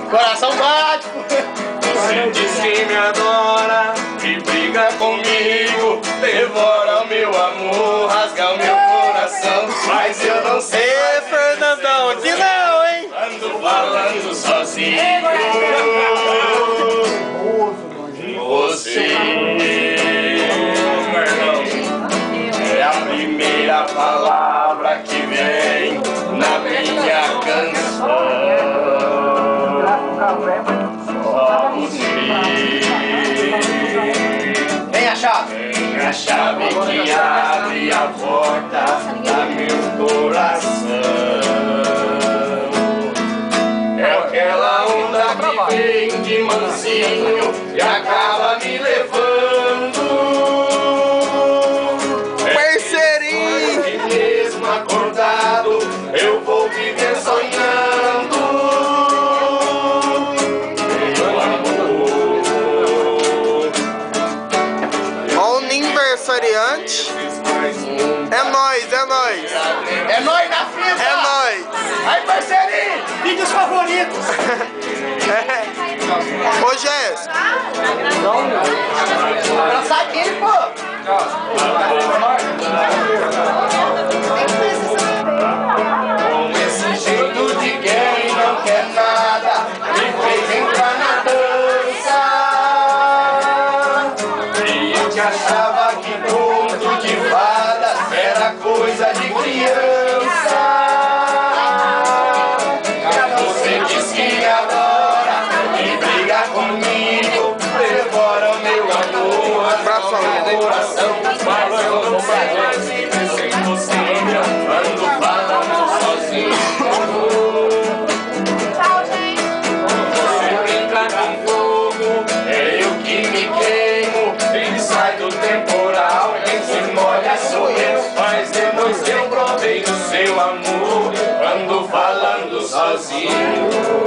Coração bate. Você diz que me adora e briga comigo, devora o meu amor, rasga o meu coração, mas eu não sei. Ê, Fernandão, aqui não, hein? Ando falando sozinho. Você é a primeira palavra que vem na minha canção. Só você. Vem a chave. Tem a chave que abre a porta da meu coração. É aquela onda que vem de mansinho e acaba me levando. Parceirinho. E mesmo acordado eu vou viver sonhando. Meu amor. Ó o aniversariante. É nóis, é nóis. É nóis na fita! É nóis. Aí, parceirinho, vídeos favoritos! Ô, Jéssica. Pra saber, pô! Com esse jeito de quem não quer nada, me fez entrar na dança. E eu que achava que conto de fadas era coisa de criança. Você diz que adora e briga comigo, devora o meu amor, rasga o meu coração, mas eu não sei sem você, ando falando sozinho. Você brinca com fogo, é eu que me queimo, e sai do temporal, quem se molha sou eu, mas depois eu provei do seu amor, ando falando sozinho.